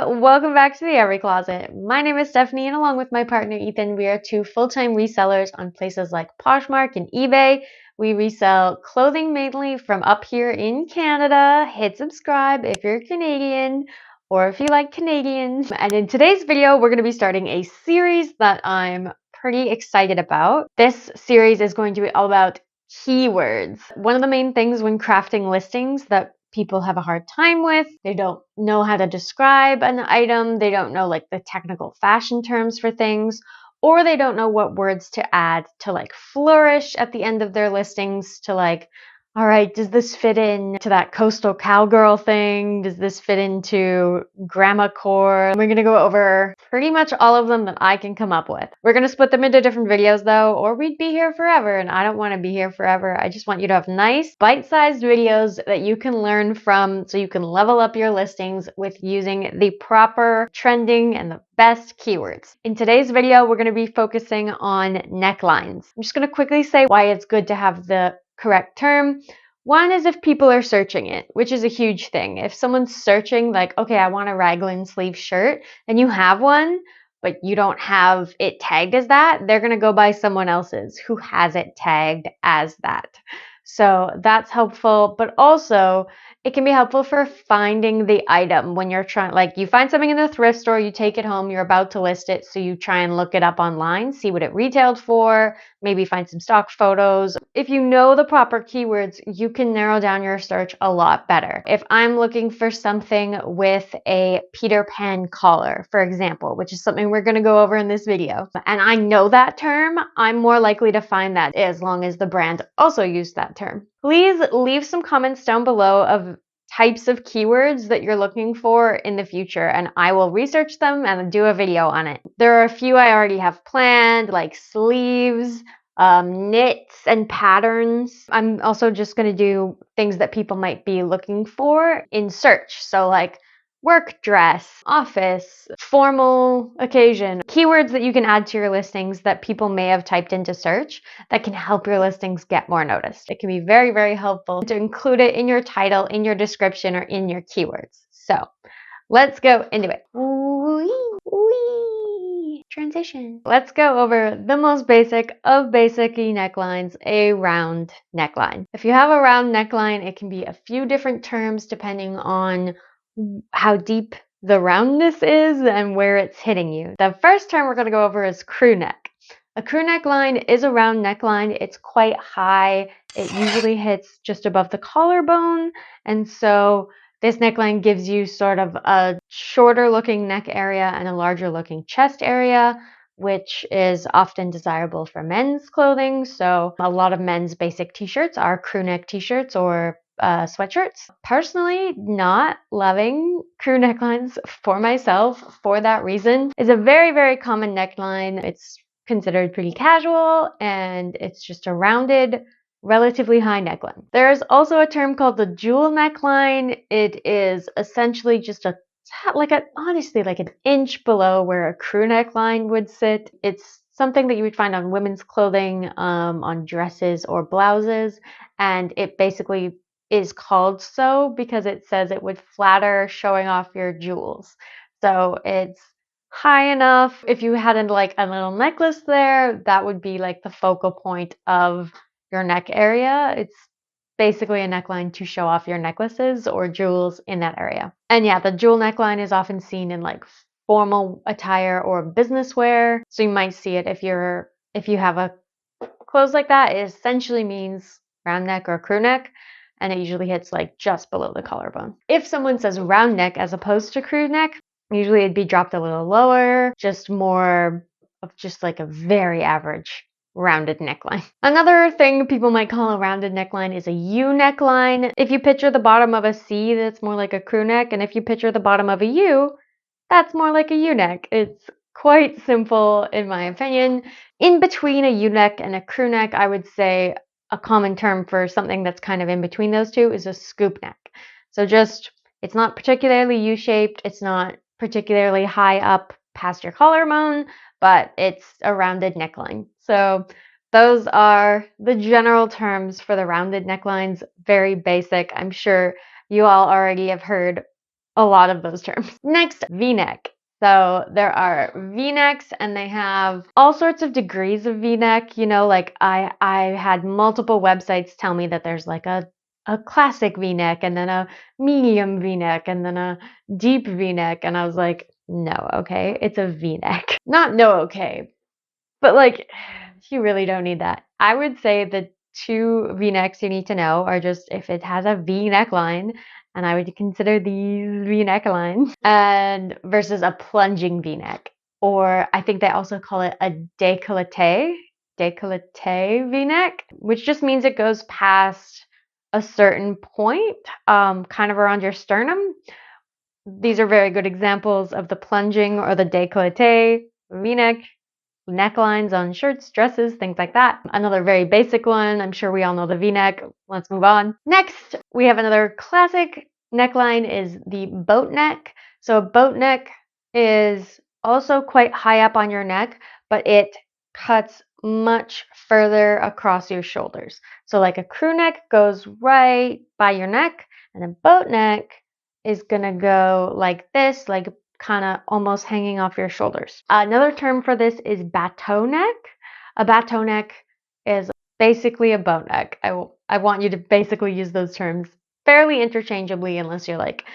welcome back to the Every Closet. My name is Stephanie, and along with my partner Ethan, we are two full-time resellers on places like Poshmark and eBay. We resell clothing mainly from up here in Canada. Hit subscribe if you're Canadian or if you like Canadians. And in today's video, we're going to be starting a series that I'm pretty excited about. This series is going to be all about keywords. One of the main things when crafting listings that people have a hard time with. They don't know how to describe an item. They don't know like the technical fashion terms for things, or they don't know what words to add to like flourish at the end of their listings to like, all right, does this fit in to that coastal cowgirl thing? Does this fit into grandma core? We're going to go over pretty much all of them that I can come up with. We're going to split them into different videos though, or we'd be here forever, and I don't want to be here forever. I just want you to have nice bite-sized videos that you can learn from so you can level up your listings with using the proper trending and the best keywords. In today's video, we're going to be focusing on necklines. I'm just going to quickly say why it's good to have the correct term. One is if people are searching it, which is a huge thing. If someone's searching like, okay, I want a raglan sleeve shirt, and you have one, but you don't have it tagged as that, they're going to go buy someone else's who has it tagged as that. So that's helpful, but also it can be helpful for finding the item when you're trying, like you find something in the thrift store, you take it home, you're about to list it, so you try and look it up online, see what it retailed for, maybe find some stock photos. If you know the proper keywords, you can narrow down your search a lot better. If I'm looking for something with a Peter Pan collar, for example, which is something we're going to go over in this video, and I know that term, I'm more likely to find that as long as the brand also used that term. Please leave some comments down below of types of keywords that you're looking for in the future, and I will research them and do a video on it. There are a few I already have planned, like sleeves, knits and patterns. I'm also just going to do things that people might be looking for in search. So like work dress, office, formal occasion, keywords that you can add to your listings that people may have typed into search that can help your listings get more noticed. It can be very, very helpful to include it in your title, in your description, or in your keywords. So let's go into it. Transition. Let's go over the most basic of basic necklines, a round neckline. If you have a round neckline, it can be a few different terms depending on how deep the roundness is and where it's hitting you. The first term we're going to go over is crew neck. A crew neckline is a round neckline. It's quite high. It usually hits just above the collarbone, and so this neckline gives you sort of a shorter looking neck area and a larger looking chest area, which is often desirable for men's clothing. So a lot of men's basic t-shirts are crew neck t-shirts or sweatshirts. Personally, not loving crew necklines for myself for that reason. It's a very, very common neckline. It's considered pretty casual, and it's just a rounded, relatively high neckline. There is also a term called the jewel neckline. It is essentially just honestly like an inch below where a crew neckline would sit. It's something that you would find on women's clothing, on dresses or blouses, and it basically is called so because it says it would flatter showing off your jewels. So it's high enough. If you had like a little necklace there, that would be like the focal point of your neck area. It's basically a neckline to show off your necklaces or jewels in that area. And yeah, the jewel neckline is often seen in like formal attire or business wear. So you might see it if you have a clothes like that. It essentially means round neck or crew neck, and it usually hits like just below the collarbone. If someone says round neck as opposed to crew neck, usually it'd be dropped a little lower, just more of just like a very average rounded neckline. Another thing people might call a rounded neckline is a U neckline. If you picture the bottom of a C, that's more like a crew neck, and if you picture the bottom of a U, that's more like a U neck. It's quite simple in my opinion. In between a U neck and a crew neck, I would say a common term for something that's kind of in between those two is a scoop neck. So just, it's not particularly U-shaped, it's not particularly high up past your collarbone, but it's a rounded neckline. So those are the general terms for the rounded necklines, very basic. I'm sure you all already have heard a lot of those terms. Next, V-neck. So there are V-necks and they have all sorts of degrees of V-neck. You know, like I had multiple websites tell me that there's like a classic V-neck and then a medium V-neck and then a deep V-neck. And I was like, no, okay, it's a V-neck. Not no, okay, but like you really don't need that. I would say the two V-necks you need to know are just if it has a V neckline, and I would consider these V necklines, and versus a plunging V-neck. Or I think they also call it a décolleté V-neck, which just means it goes past a certain point, kind of around your sternum. These are very good examples of the plunging or the décolleté V-neck necklines on shirts, dresses, things like that. Another very basic one. I'm sure we all know the V-neck. Let's move on. Next, we have another classic neckline is the boat neck. So a boat neck is also quite high up on your neck, but it cuts much further across your shoulders. So like a crew neck goes right by your neck, and a boat neck is gonna go like this, like kind of almost hanging off your shoulders. Another term for this is bateau neck. A bateau neck is basically a boat neck. I want you to basically use those terms fairly interchangeably unless you're like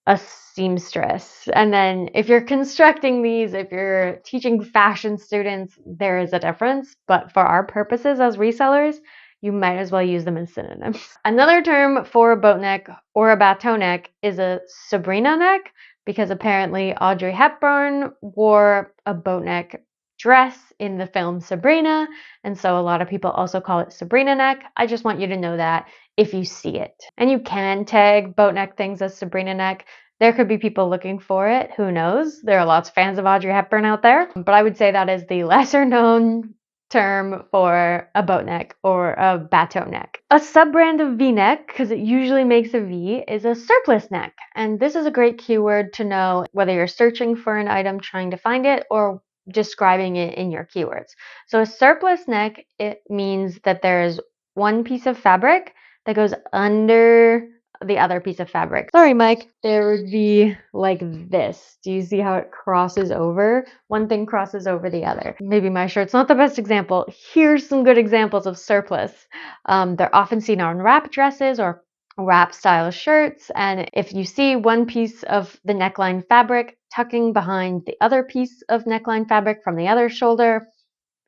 a seamstress. And then if you're constructing these, if you're teaching fashion students, there is a difference. But for our purposes as resellers, you might as well use them as synonyms. Another term for a boat neck or a bateau neck is a Sabrina neck, because apparently Audrey Hepburn wore a boat neck dress in the film Sabrina, and so a lot of people also call it Sabrina neck. I just want you to know that if you see it. And you can tag boat neck things as Sabrina neck. There could be people looking for it. Who knows? There are lots of fans of Audrey Hepburn out there, but I would say that is the lesser known term for a boat neck or a bateau neck. A sub-brand of V-neck, because it usually makes a V, is a surplice neck. And this is a great keyword to know whether you're searching for an item, trying to find it, or describing it in your keywords. So a surplice neck, it means that there is one piece of fabric that goes under the other piece of fabric. Sorry, Mike. There would be like this. Do you see how it crosses over? One thing crosses over the other. Maybe my shirt's not the best example. Here's some good examples of surplice. They're often seen on wrap dresses or wrap style shirts. And if you see one piece of the neckline fabric tucking behind the other piece of neckline fabric from the other shoulder,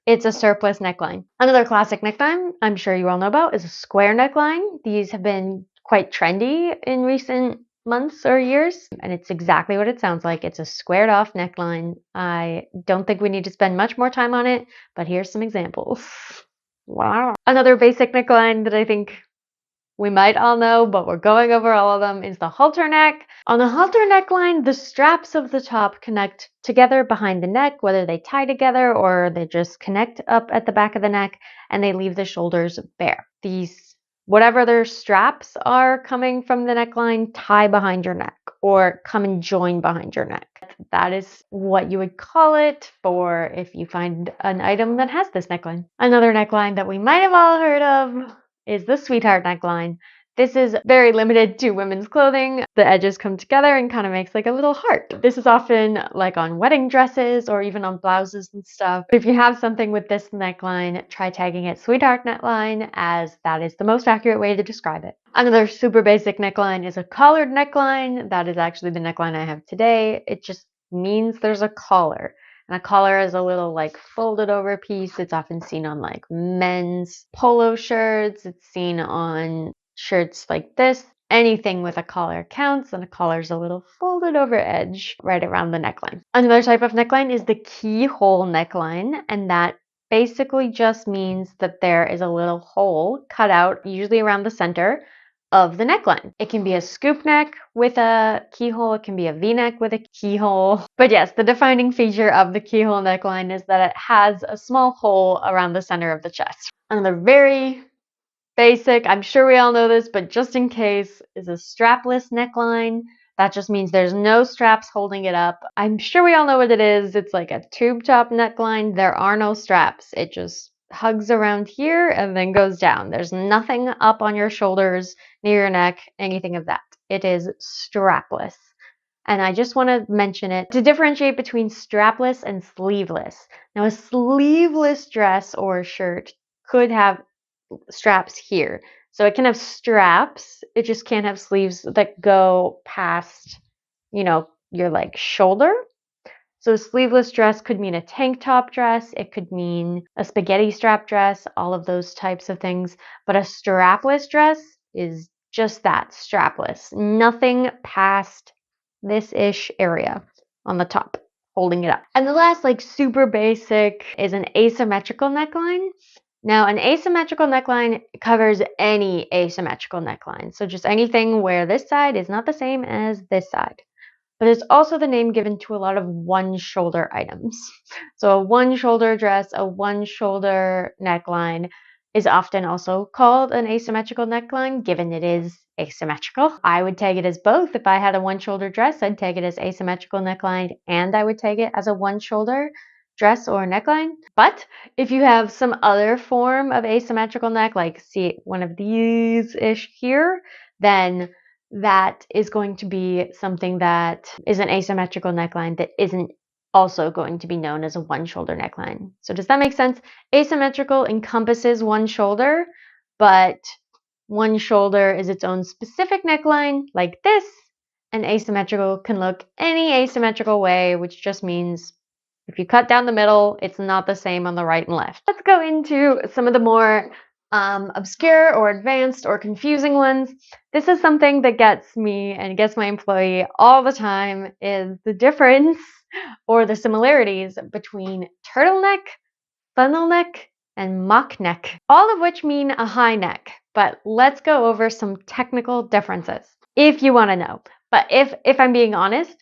it's a surplice neckline. Another classic neckline I'm sure you all know about is a square neckline. These have been quite trendy in recent months or years, and it's exactly what it sounds like. It's a squared off neckline. I don't think we need to spend much more time on it, but here's some examples. Wow. Another basic neckline that I think we might all know, but we're going over all of them, is the halter neck. On a halter neckline, the straps of the top connect together behind the neck, whether they tie together or they just connect up at the back of the neck, and they leave the shoulders bare. These, whatever their straps are coming from the neckline, tie behind your neck or come and join behind your neck. That is what you would call it for if you find an item that has this neckline. Another neckline that we might have all heard of is the sweetheart neckline. This is very limited to women's clothing. The edges come together and kind of makes like a little heart. This is often like on wedding dresses or even on blouses and stuff. If you have something with this neckline, try tagging it sweetheart neckline, as that is the most accurate way to describe it. Another super basic neckline is a collared neckline. That is actually the neckline I have today. It just means there's a collar. And a collar is a little like folded over piece. It's often seen on like men's polo shirts. It's seen on shirts like this. Anything with a collar counts, and a collar is a little folded over edge right around the neckline. Another type of neckline is the keyhole neckline, and that basically just means that there is a little hole cut out, usually around the center of the neckline. It can be a scoop neck with a keyhole, it can be a V-neck with a keyhole. But yes, the defining feature of the keyhole neckline is that it has a small hole around the center of the chest. Another very basic, I'm sure we all know this, but just in case, is a strapless neckline. That just means there's no straps holding it up. I'm sure we all know what it is. It's like a tube top neckline. There are no straps. It just hugs around here and then goes down. There's nothing up on your shoulders, near your neck, anything of that. It is strapless. and I just want to mention it to differentiate between strapless and sleeveless. Now, a sleeveless dress or shirt could have straps here. So it can have straps, it just can't have sleeves that go past, your like shoulder. So a sleeveless dress could mean a tank top dress, it could mean a spaghetti strap dress, all of those types of things. But a strapless dress is just that, strapless. Nothing past this-ish area on the top, holding it up. And the last, like super basic, is an asymmetrical neckline. Now, an asymmetrical neckline covers any asymmetrical neckline. So just anything where this side is not the same as this side. But it's also the name given to a lot of one-shoulder items. So a one-shoulder dress, a one-shoulder neckline is often also called an asymmetrical neckline, given it is asymmetrical. I would tag it as both. If I had a one-shoulder dress, I'd tag it as asymmetrical neckline, and I would tag it as a one-shoulder dress or neckline. But if you have some other form of asymmetrical neck, like see one of these-ish here, then that is going to be something that is an asymmetrical neckline that isn't also going to be known as a one shoulder neckline. So does that make sense? Asymmetrical encompasses one shoulder, but one shoulder is its own specific neckline like this, and asymmetrical can look any asymmetrical way, which just means if you cut down the middle, it's not the same on the right and left. Let's go into some of the more obscure or advanced or confusing ones. This is something that gets me and gets my employee all the time, is the difference or the similarities between turtleneck, funnel neck, and mock neck, all of which mean a high neck. But let's go over some technical differences if you want to know. But if I'm being honest,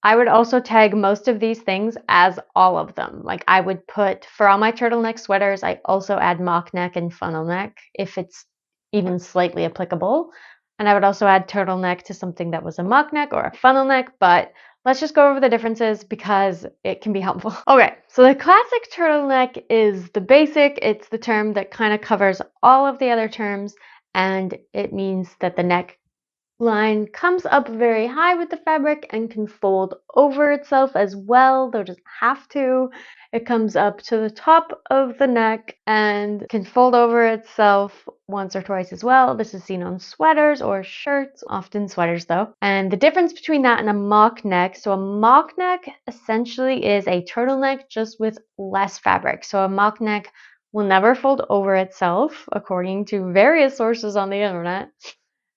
I would also tag most of these things as all of them. Like I would put, for all my turtleneck sweaters, I also add mock neck and funnel neck if it's even slightly applicable. And I would also add turtleneck to something that was a mock neck or a funnel neck, but let's just go over the differences because it can be helpful. Okay, so the classic turtleneck is the basic. It's the term that kind of covers all of the other terms, and it means that the neck line comes up very high with the fabric and can fold over itself as well, though it doesn't have to. It comes up to the top of the neck and can fold over itself once or twice as well. This is seen on sweaters or shirts, often sweaters though. And the difference between that and a mock neck, so a mock neck essentially is a turtleneck just with less fabric. So a mock neck will never fold over itself, according to various sources on the internet.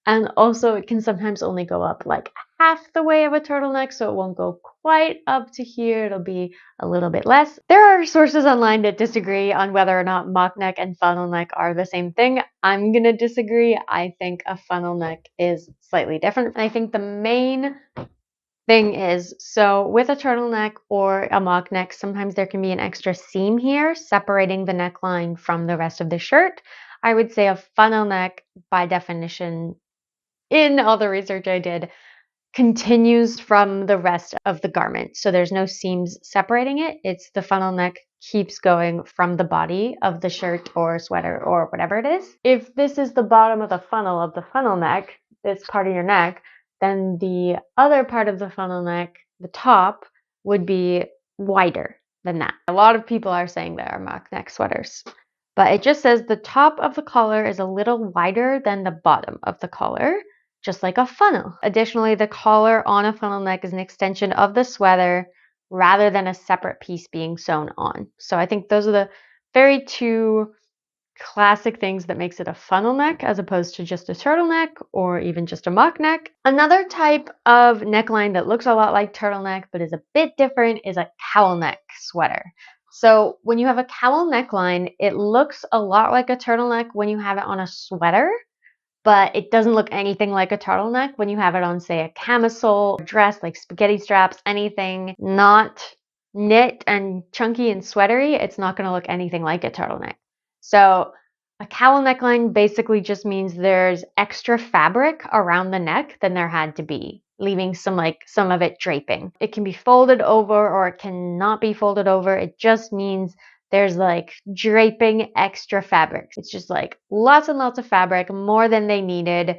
And also it can sometimes only go up like half the way of a turtleneck, so it won't go quite up to here. It'll be a little bit less. There are sources online that disagree on whether or not mock neck and funnel neck are the same thing. I'm gonna disagree. I think a funnel neck is slightly different. And I think the main thing is, so with a turtleneck or a mock neck, sometimes there can be an extra seam here separating the neckline from the rest of the shirt. I would say a funnel neck, by definition, in all the research I did, continues from the rest of the garment. So there's no seams separating it. It's the funnel neck keeps going from the body of the shirt or sweater or whatever it is. If this is the bottom of the funnel neck, this part of your neck, then the other part of the funnel neck, the top, would be wider than that. A lot of people are saying there are mock neck sweaters, but it just says the top of the collar is a little wider than the bottom of the collar, just like a funnel. Additionally, the collar on a funnel neck is an extension of the sweater rather than a separate piece being sewn on. So I think those are the very two classic things that makes it a funnel neck as opposed to just a turtleneck or even just a mock neck. Another type of neckline that looks a lot like turtleneck but is a bit different is a cowl neck sweater. So when you have a cowl neckline, it looks a lot like a turtleneck when you have it on a sweater, but it doesn't look anything like a turtleneck when you have it on, say, a camisole, a dress, like spaghetti straps, anything not knit and chunky and sweatery. It's not going to look anything like a turtleneck. So a cowl neckline basically just means there's extra fabric around the neck than there had to be, leaving some of it draping. It can be folded over or it cannot be folded over. It just means there's like draping extra fabric. It's just like lots and lots of fabric, more than they needed.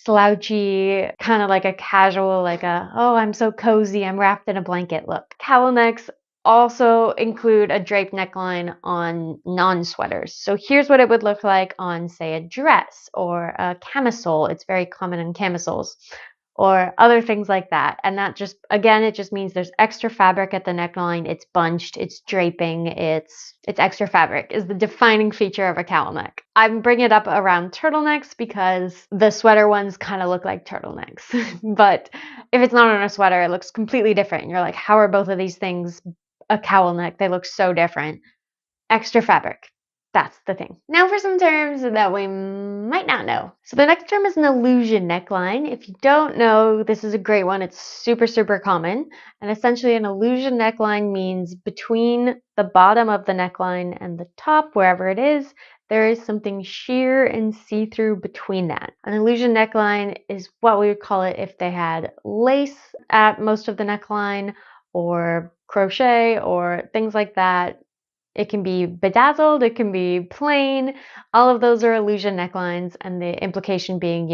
slouchy, kind of like a casual, like a, oh, I'm so cozy, I'm wrapped in a blanket look. Cowl necks also include a draped neckline on non-sweaters. So here's what it would look like on, say, a dress or a camisole. It's very common in camisoles or other things like that. And that just, again, it just means there's extra fabric at the neckline. It's bunched, it's draping, it's extra fabric is the defining feature of a cowl neck. I'm bringing it up around turtlenecks because the sweater ones kind of look like turtlenecks. But if it's not on a sweater, it looks completely different. And you're like, how are both of these things a cowl neck? They look so different. Extra fabric. That's the thing. Now for some terms that we might not know. So the next term is an illusion neckline. If you don't know, this is a great one. It's super, super common. And essentially an illusion neckline means between the bottom of the neckline and the top, wherever it is, there is something sheer and see-through between that. An illusion neckline is what we would call it if they had lace at most of the neckline or crochet or things like that. It can be bedazzled, it can be plain. All of those are illusion necklines, and the implication being,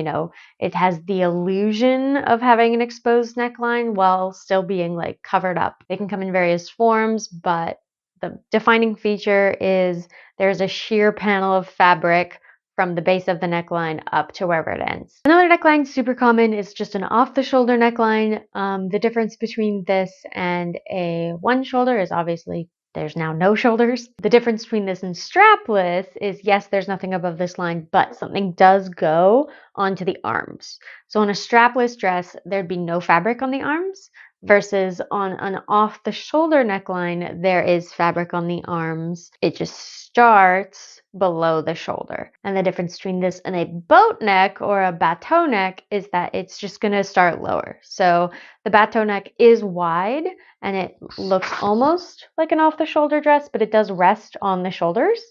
it has the illusion of having an exposed neckline while still being like covered up. They can come in various forms, but the defining feature is there's a sheer panel of fabric from the base of the neckline up to wherever it ends. Another neckline super common is just an off-the-shoulder neckline. The difference between this and a one shoulder is obviously there's now no shoulders. The difference between this and strapless is, yes, there's nothing above this line, but something does go onto the arms. So on a strapless dress, there'd be no fabric on the arms, versus on an off-the-shoulder neckline, there is fabric on the arms. It just starts below the shoulder. And the difference between this and a boat neck or a bateau neck is that it's just going to start lower. So the bateau neck is wide and it looks almost like an off-the-shoulder dress, but it does rest on the shoulders,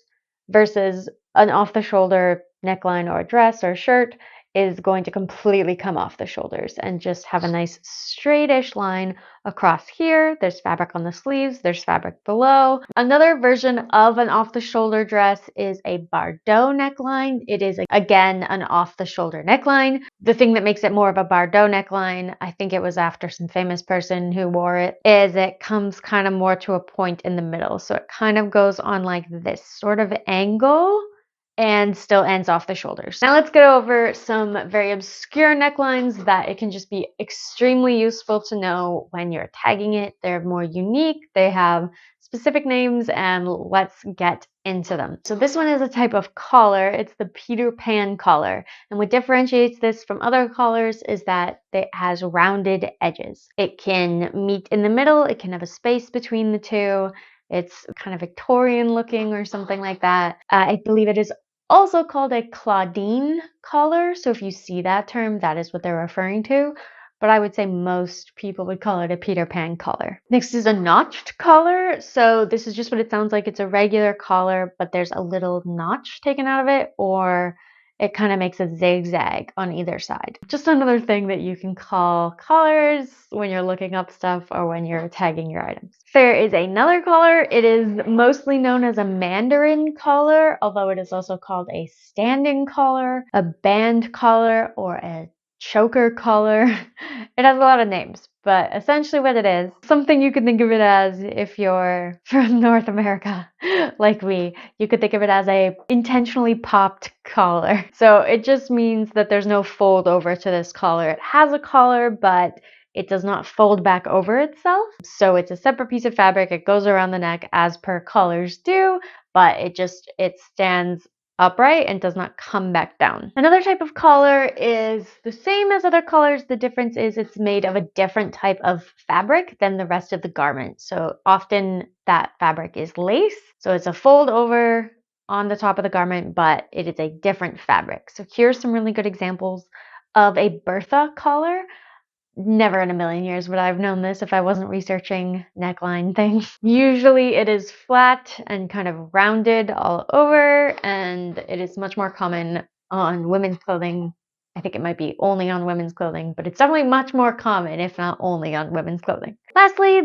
versus an off-the-shoulder neckline or a dress or a shirt is going to completely come off the shoulders and just have a nice straightish line across here. There's fabric on the sleeves, there's fabric below. Another version of an off-the-shoulder dress is a Bardot neckline. It is, again, an off-the-shoulder neckline. The thing that makes it more of a Bardot neckline, I think it was after some famous person who wore it, is it comes kind of more to a point in the middle. So it kind of goes on like this sort of angle and still ends off the shoulders. Now let's go over some very obscure necklines that it can just be extremely useful to know when you're tagging it. They're more unique, they have specific names, and let's get into them. So this one is a type of collar. It's the Peter Pan collar. And what differentiates this from other collars is that it has rounded edges. It can meet in the middle, it can have a space between the two. It's kind of Victorian looking or something like that. I believe it is also called a Claudine collar. So if you see that term, that is what they're referring to. But I would say most people would call it a Peter Pan collar. Next is a notched collar. So this is just what it sounds like. It's a regular collar, but there's a little notch taken out of it, or it kind of makes a zigzag on either side. Just another thing that you can call collars when you're looking up stuff or when you're tagging your items. There is another collar. It is mostly known as a mandarin collar, although it is also called a standing collar, a band collar, or a choker collar. It has a lot of names, but essentially what it is, something you could think of it as if you're from North America, like me, you could think of it as a intentionally popped collar. So it just means that there's no fold over to this collar. It has a collar, but it does not fold back over itself. So it's a separate piece of fabric. It goes around the neck as per collars do, but it stands upright and does not come back down. Another type of collar is the same as other collars. The difference is it's made of a different type of fabric than the rest of the garment. So often that fabric is lace. So it's a fold over on the top of the garment, but it is a different fabric. So here's some really good examples of a Bertha collar. Never in a million years would I have known this if I wasn't researching neckline things. Usually it is flat and kind of rounded all over, and it is much more common on women's clothing. I think it might be only on women's clothing, but it's definitely much more common, if not only on women's clothing. Lastly,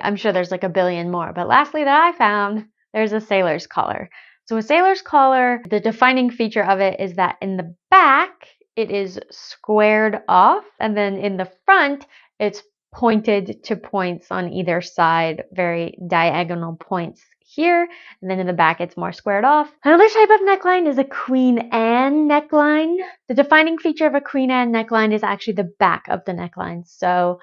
I'm sure there's like a billion more, but lastly that I found, there's a sailor's collar. So a sailor's collar, the defining feature of it is that in the back, it is squared off, and then in the front, it's pointed to points on either side, very diagonal points here, and then in the back it's more squared off. Another type of neckline is a Queen Anne neckline. The defining feature of a Queen Anne neckline is actually the back of the neckline. So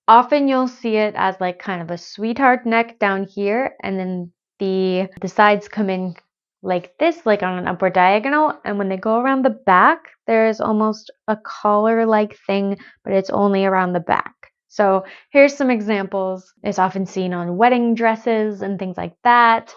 often you'll see it as like kind of a sweetheart neck down here, and then the sides come in like this, like on an upward diagonal, and when they go around the back, there's almost a collar-like thing, but it's only around the back. So here's some examples. It's often seen on wedding dresses and things like that.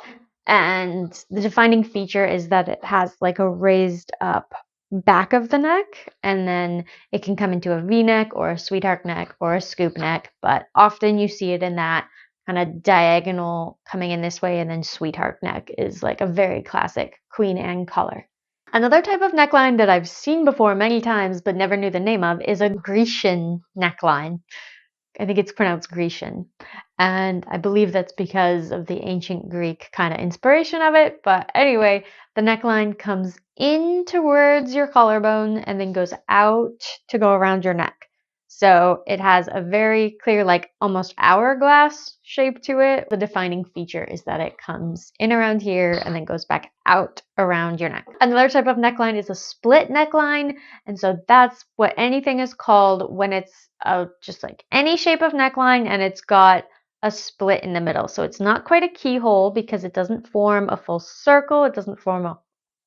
And the defining feature is that it has like a raised up back of the neck, and then it can come into a V-neck or a sweetheart neck or a scoop neck, but often you see it in that kind of diagonal coming in this way, and then sweetheart neck is like a very classic Queen Anne color. Another type of neckline that I've seen before many times but never knew the name of is a Grecian neckline. I think it's pronounced Grecian. And I believe that's because of the ancient Greek kind of inspiration of it. But anyway, the neckline comes in towards your collarbone and then goes out to go around your neck. So it has a very clear, like almost hourglass shape to it. The defining feature is that it comes in around here and then goes back out around your neck. Another type of neckline is a split neckline. And so that's what anything is called when it's just like any shape of neckline and it's got a split in the middle. So it's not quite a keyhole because it doesn't form a full circle. It doesn't form a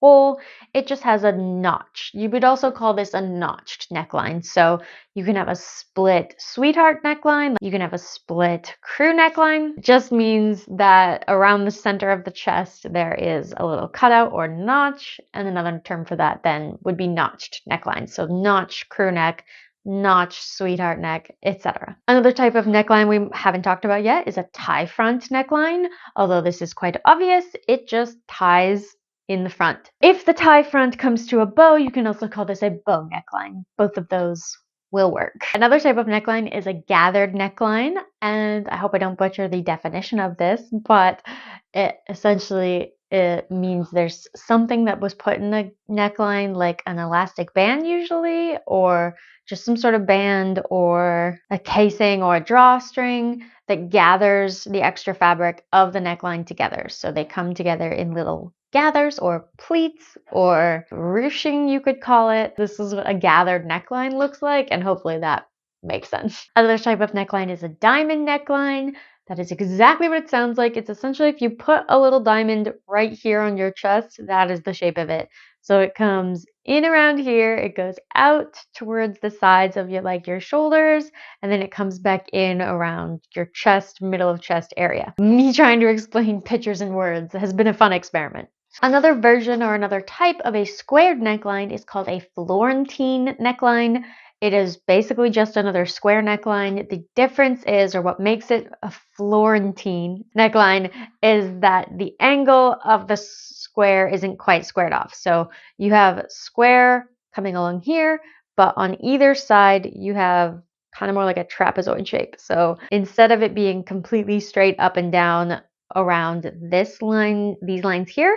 hole. It just has a notch. You would also call this a notched neckline. So you can have a split sweetheart neckline. You can have a split crew neckline. It just means that around the center of the chest, there is a little cutout or notch. And another term for that then would be notched neckline. So notch crew neck, notch sweetheart neck, etc. Another type of neckline we haven't talked about yet is a tie front neckline. Although this is quite obvious, it just ties in the front. If the tie front comes to a bow, you can also call this a bow neckline. Both of those will work. Another type of neckline is a gathered neckline, and I hope I don't butcher the definition of this, but it means there's something that was put in the neckline, like an elastic band usually, or just some sort of band or a casing or a drawstring that gathers the extra fabric of the neckline together. So they come together in little gathers or pleats or ruching, you could call it. This is what a gathered neckline looks like, and hopefully that makes sense. Another type of neckline is a diamond neckline. That is exactly what it sounds like. It's essentially if you put a little diamond right here on your chest, that is the shape of it. So it comes in around here, it goes out towards the sides of your shoulders, and then it comes back in around your chest, middle of chest area. Me trying to explain pictures and words has been a fun experiment. Another version or another type of a squared neckline is called a Florentine neckline. It is basically just another square neckline. The difference is, or what makes it a Florentine neckline, is that the angle of the square isn't quite squared off. So you have square coming along here, but on either side you have kind of more like a trapezoid shape. So instead of it being completely straight up and down around this line, these lines here,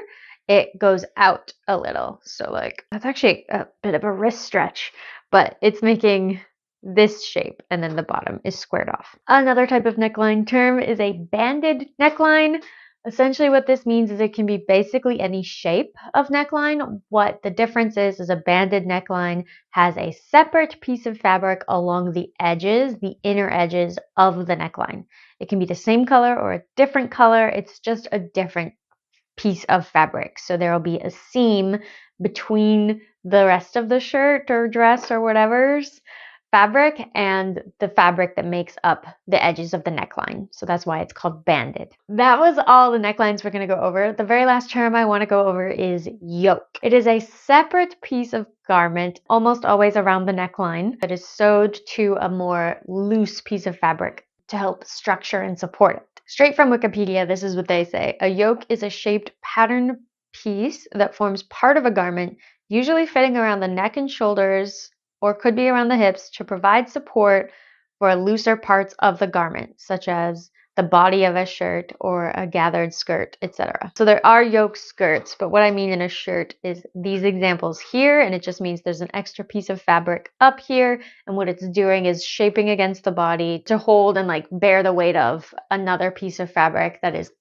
it goes out a little. So like that's actually a bit of a wrist stretch, but it's making this shape, and then the bottom is squared off. Another type of neckline term is a banded neckline. Essentially what this means is it can be basically any shape of neckline. What the difference is a banded neckline has a separate piece of fabric along the edges, the inner edges of the neckline. It can be the same color or a different color. It's just a different piece of fabric. So there will be a seam between the rest of the shirt or dress or whatever's fabric and the fabric that makes up the edges of the neckline. So that's why it's called banded. That was all the necklines we're going to go over. The very last term I want to go over is yoke. It is a separate piece of garment, almost always around the neckline, that is sewed to a more loose piece of fabric to help structure and support it. Straight from Wikipedia, this is what they say. A yoke is a shaped pattern piece that forms part of a garment, usually fitting around the neck and shoulders, or could be around the hips, to provide support for looser parts of the garment, such as the body of a shirt or a gathered skirt, etc. So there are yoke skirts, but what I mean in a shirt is these examples here, and it just means there's an extra piece of fabric up here, and what it's doing is shaping against the body to hold and like bear the weight of another piece of fabric that is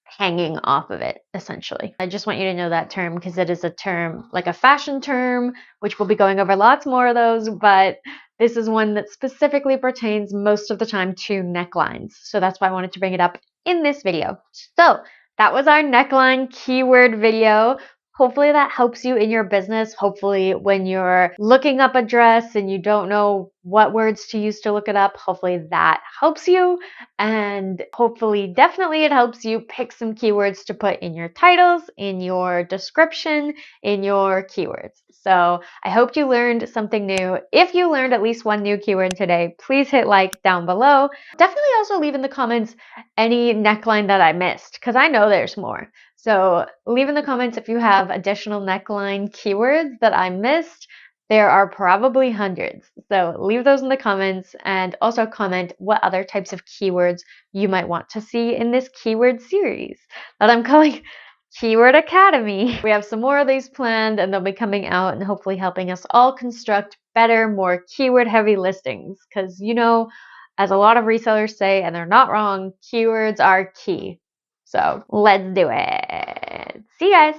hanging off of it, essentially. I just want you to know that term because it is a term, like a fashion term, which we'll be going over lots more of those, but this is one that specifically pertains most of the time to necklines. So that's why I wanted to bring it up in this video. So that was our neckline keyword video. Hopefully that helps you in your business. Hopefully when you're looking up a dress and you don't know what words to use to look it up, hopefully that helps you. And hopefully, definitely it helps you pick some keywords to put in your titles, in your description, in your keywords. So I hope you learned something new. If you learned at least one new keyword today, please hit like down below. Definitely also leave in the comments any neckline that I missed, because I know there's more. So leave in the comments if you have additional neckline keywords that I missed. There are probably hundreds. So leave those in the comments and also comment what other types of keywords you might want to see in this keyword series that I'm calling Keyword Academy. We have some more of these planned and they'll be coming out and hopefully helping us all construct better, more keyword heavy listings. Because, you know, as a lot of resellers say, and they're not wrong, keywords are key. So let's do it. See you guys.